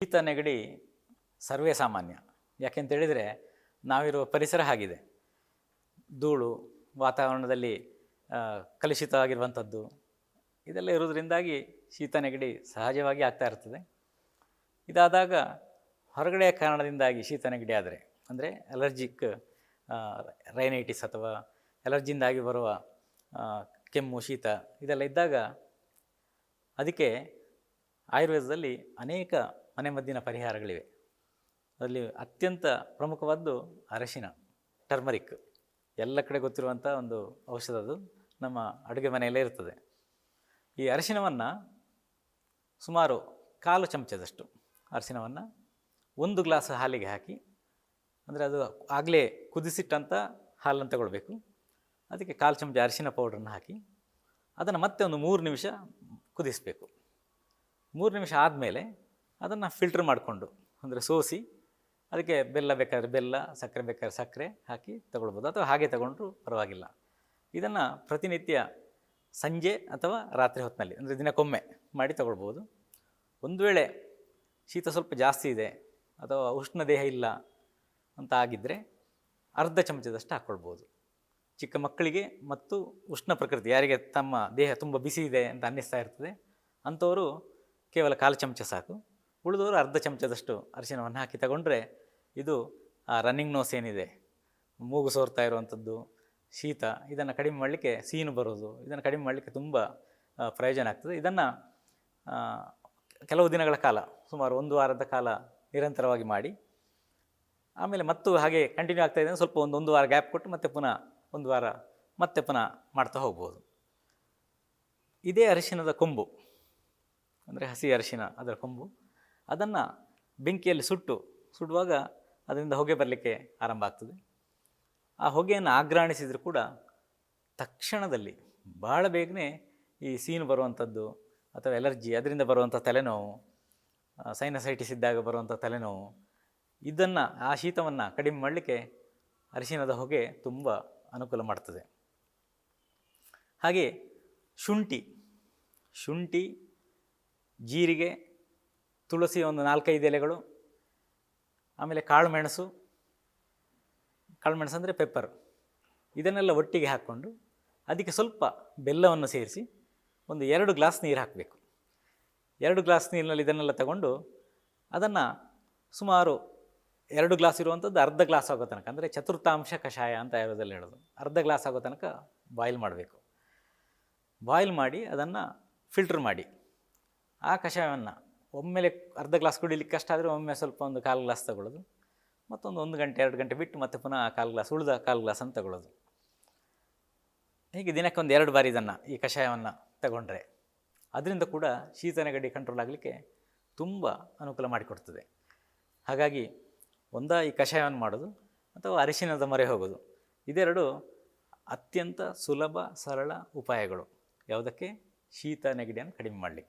ಶೀತ ನೆಗಡಿ ಸರ್ವೇ ಸಾಮಾನ್ಯ. ಯಾಕೆಂತೇಳಿದರೆ ನಾವಿರುವ ಪರಿಸರ ಆಗಿದೆ. ಧೂಳು, ವಾತಾವರಣದಲ್ಲಿ ಕಲುಷಿತವಾಗಿರುವಂಥದ್ದು ಇದೆಲ್ಲ ಇರೋದರಿಂದಾಗಿ ಶೀತ ನೆಗಡಿ ಸಹಜವಾಗಿ ಆಗ್ತಾ ಇರ್ತದೆ. ಇದಾದಾಗ ಹೊರಗಡೆಯ ಕಾರಣದಿಂದಾಗಿ ಶೀತ ನೆಗಡಿ ಆದರೆ ಅಂದರೆ ಅಲರ್ಜಿಕ್ ರೈನೈಟಿಸ್ ಅಥವಾ ಅಲರ್ಜಿಯಿಂದಾಗಿ ಬರುವ ಕೆಮ್ಮು, ಶೀತ ಇದೆಲ್ಲ ಇದ್ದಾಗ ಅದಕ್ಕೆ ಆಯುರ್ವೇದದಲ್ಲಿ ಅನೇಕ ಮನೆಮದ್ದಿನ ಪರಿಹಾರಗಳಿವೆ. ಅದರಲ್ಲಿ ಅತ್ಯಂತ ಪ್ರಮುಖವಾದ್ದು ಅರಶಿನ, ಟರ್ಮರಿಕ್. ಎಲ್ಲ ಕಡೆ ಗೊತ್ತಿರುವಂಥ ಒಂದು ಔಷಧ, ಅದು ನಮ್ಮ ಅಡುಗೆ ಮನೆಯಲ್ಲೇ ಇರ್ತದೆ. ಈ ಅರಿಶಿನವನ್ನು ಸುಮಾರು 1/4 ಚಮಚದಷ್ಟು ಅರಿಶಿನವನ್ನು 1 ಗ್ಲಾಸ್ ಹಾಲಿಗೆ ಹಾಕಿ, ಅಂದರೆ ಅದು ಆಗಲೇ ಕುದಿಸಿಟ್ಟಂಥ ಹಾಲನ್ನು ತಗೊಳ್ಬೇಕು. ಅದಕ್ಕೆ 1/4 ಚಮಚ ಅರಿಶಿನ ಪೌಡ್ರನ್ನು ಹಾಕಿ ಅದನ್ನು ಮತ್ತೆ ಒಂದು 3 ನಿಮಿಷ ಕುದಿಸಬೇಕು. 3 ನಿಮಿಷ ಆದಮೇಲೆ ಅದನ್ನು ಫಿಲ್ಟ್ರ್ ಮಾಡಿಕೊಂಡು, ಅಂದರೆ ಸೋಸಿ, ಅದಕ್ಕೆ ಬೆಲ್ಲ ಬೇಕಾದರೆ ಬೆಲ್ಲ, ಸಕ್ಕರೆ ಬೇಕಾದ್ರೆ ಸಕ್ಕರೆ ಹಾಕಿ ತಗೊಳ್ಬೋದು, ಅಥವಾ ಹಾಗೆ ತಗೊಂಡ್ರೂ ಪರವಾಗಿಲ್ಲ. ಇದನ್ನು ಪ್ರತಿನಿತ್ಯ ಸಂಜೆ ಅಥವಾ ರಾತ್ರಿ ಹೊತ್ತಿನಲ್ಲಿ, ಅಂದರೆ ದಿನಕ್ಕೊಮ್ಮೆ ಮಾಡಿ ತಗೊಳ್ಬೋದು. ಒಂದು ವೇಳೆ ಶೀತ ಸ್ವಲ್ಪ ಜಾಸ್ತಿ ಇದೆ ಅಥವಾ ಉಷ್ಣ ದೇಹ ಇಲ್ಲ ಅಂತ ಆಗಿದ್ದರೆ ಅರ್ಧ ಚಮಚದಷ್ಟು ಹಾಕ್ಕೊಳ್ಬೋದು. ಚಿಕ್ಕ ಮಕ್ಕಳಿಗೆ ಮತ್ತು ಉಷ್ಣ ಪ್ರಕೃತಿ, ಯಾರಿಗೆ ತಮ್ಮ ದೇಹ ತುಂಬ ಬಿಸಿ ಇದೆ ಅಂತ ಅನ್ನಿಸ್ತಾ ಇರ್ತದೆ ಅಂಥವರು ಕೇವಲ 1/4 ಚಮಚ ಸಾಕು. ಉಳಿದವರು ಅರ್ಧ ಚಮಚದಷ್ಟು ಅರಿಶಿನವನ್ನು ಹಾಕಿ ತಗೊಂಡ್ರೆ ಇದು ರನ್ನಿಂಗ್ ನೋಸ್ ಏನಿದೆ, ಮೂಗು ಸೋರ್ತಾ ಇರುವಂಥದ್ದು, ಶೀತ, ಇದನ್ನು ಕಡಿಮೆ ಮಾಡಲಿಕ್ಕೆ, ಸೀನು ಬರೋದು, ಇದನ್ನು ಕಡಿಮೆ ಮಾಡಲಿಕ್ಕೆ ತುಂಬ ಪ್ರಯೋಜನ ಆಗ್ತದೆ. ಇದನ್ನು ಕೆಲವು ದಿನಗಳ ಕಾಲ, ಸುಮಾರು 1 ವಾರದ ಕಾಲ ನಿರಂತರವಾಗಿ ಮಾಡಿ, ಆಮೇಲೆ ಮತ್ತು ಹಾಗೆ ಕಂಟಿನ್ಯೂ ಆಗ್ತಾ ಇದೆ, ಸ್ವಲ್ಪ ಒಂದು ವಾರ ಗ್ಯಾಪ್ ಕೊಟ್ಟು ಮತ್ತೆ ಪುನಃ 1 ವಾರ ಮತ್ತೆ ಪುನಃ ಮಾಡ್ತಾ ಹೋಗ್ಬೋದು. ಇದೇ ಅರಿಶಿನದ ಕೊಂಬು, ಅಂದರೆ ಹಸಿ ಅರಿಶಿನ, ಅದರ ಕೊಂಬು, ಅದನ್ನು ಬೆಂಕಿಯಲ್ಲಿ ಸುಡುವಾಗ ಅದರಿಂದ ಹೊಗೆ ಬರಲಿಕ್ಕೆ ಆರಂಭ ಆಗ್ತದೆ. ಆ ಹೊಗೆಯನ್ನು ಆಘ್ರಾಣಿಸಿದರೂ ಕೂಡ ತಕ್ಷಣದಲ್ಲಿ ಭಾಳ ಬೇಗನೆ ಈ ಸೀನು ಬರುವಂಥದ್ದು ಅಥವಾ ಎಲರ್ಜಿ, ಅದರಿಂದ ಬರುವಂಥ ತಲೆನೋವು, ಸೈನಸೈಟಿಸ್ ಇದ್ದಾಗ ಬರುವಂಥ ತಲೆನೋವು, ಇದನ್ನು, ಆ ಶೀತವನ್ನು ಕಡಿಮೆ ಮಾಡಲಿಕ್ಕೆ ಅರಿಶಿನದ ಹೊಗೆ ತುಂಬ ಅನುಕೂಲ ಮಾಡ್ತದೆ. ಹಾಗೆ ಶುಂಠಿ, ಜೀರಿಗೆ, ತುಳಸಿ ಒಂದು 4-5 ಎಲೆಗಳು, ಆಮೇಲೆ ಕಾಳುಮೆಣಸು ಅಂದರೆ ಪೆಪ್ಪರ್, ಇದನ್ನೆಲ್ಲ ಒಟ್ಟಿಗೆ ಹಾಕ್ಕೊಂಡು ಅದಕ್ಕೆ ಸ್ವಲ್ಪ ಬೆಲ್ಲವನ್ನು ಸೇರಿಸಿ ಒಂದು 2 ಗ್ಲಾಸ್ ನೀರು ಹಾಕಬೇಕು. 2 ಗ್ಲಾಸ್ ನೀರಿನಲ್ಲಿ ಇದನ್ನೆಲ್ಲ ತಗೊಂಡು ಅದನ್ನು ಸುಮಾರು 2 ಗ್ಲಾಸ್ ಇರುವಂಥದ್ದು ಅರ್ಧ ಗ್ಲಾಸ್ ಆಗೋ ತನಕ, ಅಂದರೆ ಚತುರ್ಥಾಂಶ ಕಷಾಯ ಅಂತ ಆಯುರ್ವೇದದಲ್ಲಿ ಹೇಳೋದು, ಅರ್ಧ ಗ್ಲಾಸ್ ಆಗೋ ತನಕ ಬಾಯ್ಲ್ ಮಾಡಬೇಕು. ಬಾಯ್ಲ್ ಮಾಡಿ ಅದನ್ನು ಫಿಲ್ಟ್ರ್ ಮಾಡಿ, ಆ ಕಷಾಯವನ್ನು ಒಮ್ಮೆಲೆ ಅರ್ಧ ಗ್ಲಾಸ್ ಕುಡಿಲಿಕ್ಕೆ ಕಷ್ಟ ಆದರೆ ಒಮ್ಮೆ ಸ್ವಲ್ಪ ಒಂದು 1/4 ಗ್ಲಾಸ್ ತಗೊಳ್ಳೋದು, ಮತ್ತೊಂದು 1 ಗಂಟೆ 2 ಗಂಟೆ ಬಿಟ್ಟು ಮತ್ತೆ ಪುನಃ 1/4 ಗ್ಲಾಸ್, ಉಳಿದ 1/4 ಗ್ಲಾಸನ್ನು ತಗೊಳ್ಳೋದು. ಹೀಗೆ ದಿನಕ್ಕೆ 1-2 ಬಾರಿ ಇದನ್ನು, ಈ ಕಷಾಯವನ್ನು ತಗೊಂಡ್ರೆ ಅದರಿಂದ ಕೂಡ ಶೀತ ನೆಗಡಿ ಕಂಟ್ರೋಲ್ ಆಗಲಿಕ್ಕೆ ತುಂಬ ಅನುಕೂಲ ಮಾಡಿಕೊಡ್ತದೆ. ಹಾಗಾಗಿ ಈ ಕಷಾಯವನ್ನು ಮಾಡೋದು ಅಥವಾ ಅರಿಶಿನದ ಮೊರೆ ಹೋಗೋದು, ಇದೆರಡು ಅತ್ಯಂತ ಸುಲಭ ಸರಳ ಉಪಾಯಗಳು ಯಾವುದಕ್ಕೆ, ಶೀತ ನೆಗಡಿಯನ್ನು ಕಡಿಮೆ ಮಾಡಲಿಕ್ಕೆ.